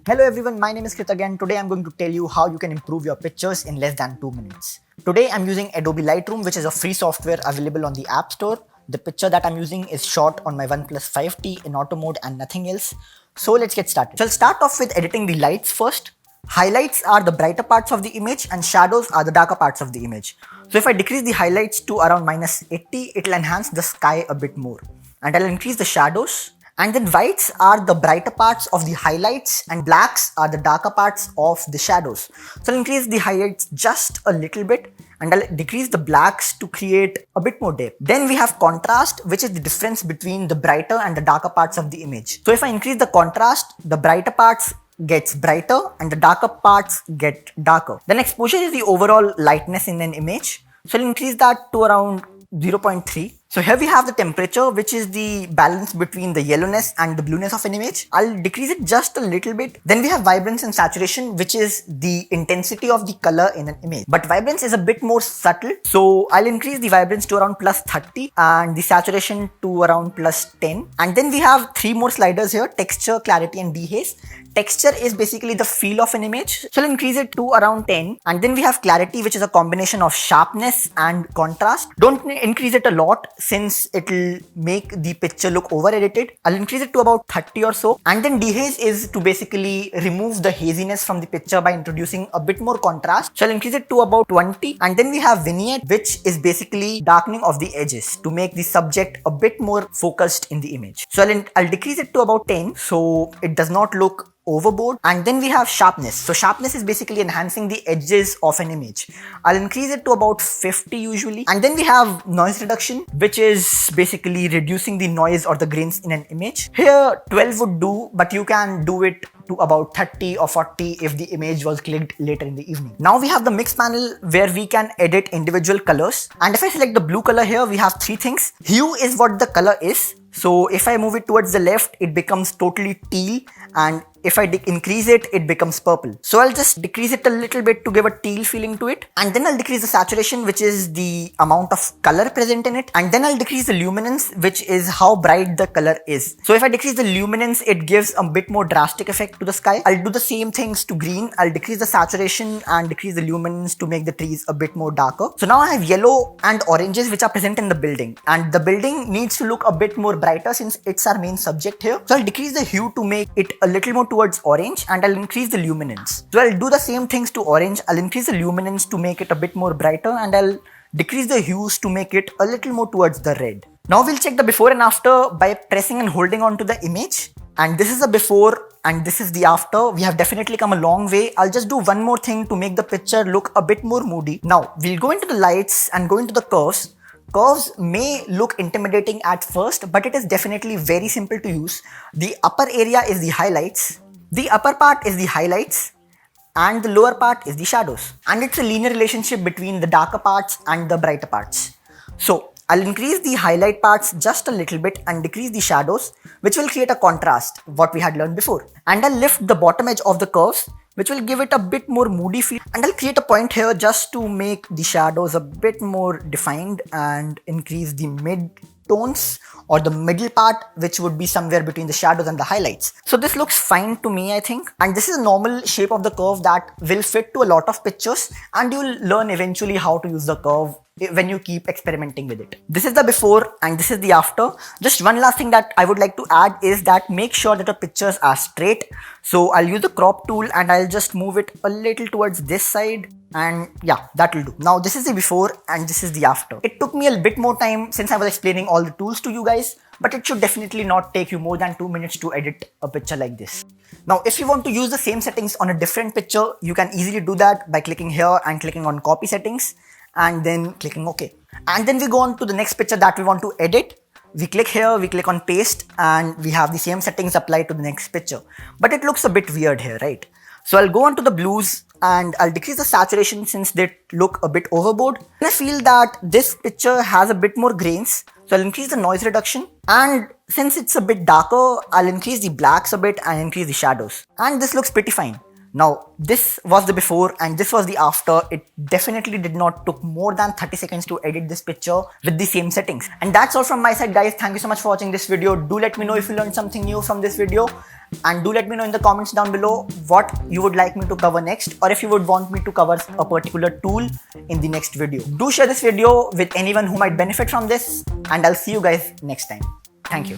Hello everyone, my name is Krit again. Today I'm going to tell you how you can improve your pictures in less than 2 minutes. Today I'm using Adobe Lightroom, which is a free software available on the App Store. The picture that I'm using is shot on my OnePlus 5T in auto mode and nothing else. So let's get started. So I'll start off with editing the lights first. Highlights are the brighter parts of the image and shadows are the darker parts of the image. So if I decrease the highlights to around -80, it'll enhance the sky a bit more. And I'll increase the shadows. And then whites are the brighter parts of the highlights and blacks are the darker parts of the shadows. So I'll increase the highlights just a little bit and I'll decrease the blacks to create a bit more depth. Then we have contrast, which is the difference between the brighter and the darker parts of the image. So if I increase the contrast, the brighter parts gets brighter and the darker parts get darker. Then exposure is the overall lightness in an image. So I'll increase that to around 0.3. So here we have the temperature, which is the balance between the yellowness and the blueness of an image. I'll decrease it just a little bit. Then we have vibrance and saturation, which is the intensity of the color in an image. But vibrance is a bit more subtle. So I'll increase the vibrance to around +30 and the saturation to around +10. And then we have 3 more sliders here: texture, clarity and dehaze. Texture is basically the feel of an image. So I'll increase it to around 10. And then we have clarity, which is a combination of sharpness and contrast. Don't increase it a lot, since it'll make the picture look over edited. I'll increase it to about 30 or so. And then dehaze is to basically remove the haziness from the picture by introducing a bit more contrast. So I'll increase it to about 20. And then we have vignette, which is basically darkening of the edges to make the subject a bit more focused in the image. So I'll decrease it to about 10 so it does not look overboard. And then we have sharpness. So sharpness is basically enhancing the edges of an image. I'll increase it to about 50 usually. And then we have noise reduction, which is basically reducing the noise or the grains in an image. Here 12 would do, but you can do it to about 30 or 40 if the image was clicked later in the evening. Now we have the mix panel where we can edit individual colors. And if I select the blue color here, we have 3 things. Hue is what the color is. So if I move it towards the left, it becomes totally teal, and if I increase it, it becomes purple. So I'll just decrease it a little bit to give a teal feeling to it. And then I'll decrease the saturation, which is the amount of color present in it. And then I'll decrease the luminance, which is how bright the color is. So if I decrease the luminance, it gives a bit more drastic effect to the sky. I'll do the same things to green. I'll decrease the saturation and decrease the luminance to make the trees a bit more darker. So now I have yellow and oranges, which are present in the building. And the building needs to look a bit more brighter since it's our main subject here. So I'll decrease the hue to make it a little more towards orange, and I'll increase the luminance. So I'll do the same things to orange. I'll increase the luminance to make it a bit more brighter, and I'll decrease the hues to make it a little more towards the red. Now we'll check the before and after by pressing and holding on to the image. And this is the before and this is the after. We have definitely come a long way. I'll just do one more thing to make the picture look a bit more moody. Now we'll go into the lights and go into the curves. Curves may look intimidating at first, but it is definitely very simple to use. The upper area is the highlights. The upper part is the highlights and the lower part is the shadows. And it's a linear relationship between the darker parts and the brighter parts. So I'll increase the highlight parts just a little bit and decrease the shadows, which will create a contrast, what we had learned before. And I'll lift the bottom edge of the curves, which will give it a bit more moody feel. And I'll create a point here just to make the shadows a bit more defined and increase the mid tones or the middle part, which would be somewhere between the shadows and the highlights. So this looks fine to me, I think. And this is a normal shape of the curve that will fit to a lot of pictures, and you'll learn eventually how to use the curve when you keep experimenting with it. This is the before and this is the after. Just one last thing that I would like to add is that make sure that the pictures are straight. So I'll use the crop tool and I'll just move it a little towards this side, and yeah, that will do. Now this is the before and this is the after. It took me a bit more time since I was explaining all the tools to you guys, but it should definitely not take you more than 2 minutes to edit a picture like this. Now if you want to use the same settings on a different picture, you can easily do that by clicking here and clicking on copy settings and then clicking OK. And then we go on to the next picture that we want to edit. We click here, we click on paste, and we have the same settings applied to the next picture. But it looks a bit weird here, right? So I'll go on to the blues and I'll decrease the saturation since they look a bit overboard. And I feel that this picture has a bit more grains. So I'll increase the noise reduction, and since it's a bit darker, I'll increase the blacks a bit and increase the shadows. And this looks pretty fine. Now this was the before and this was the after. It definitely did not took more than 30 seconds to edit this picture with the same settings. And that's all from my side, guys. Thank you so much for watching this video. Do let me know if you learned something new from this video. And do let me know in the comments down below what you would like me to cover next, or if you would want me to cover a particular tool in the next video. Do share this video with anyone who might benefit from this, and I'll see you guys next time. Thank you.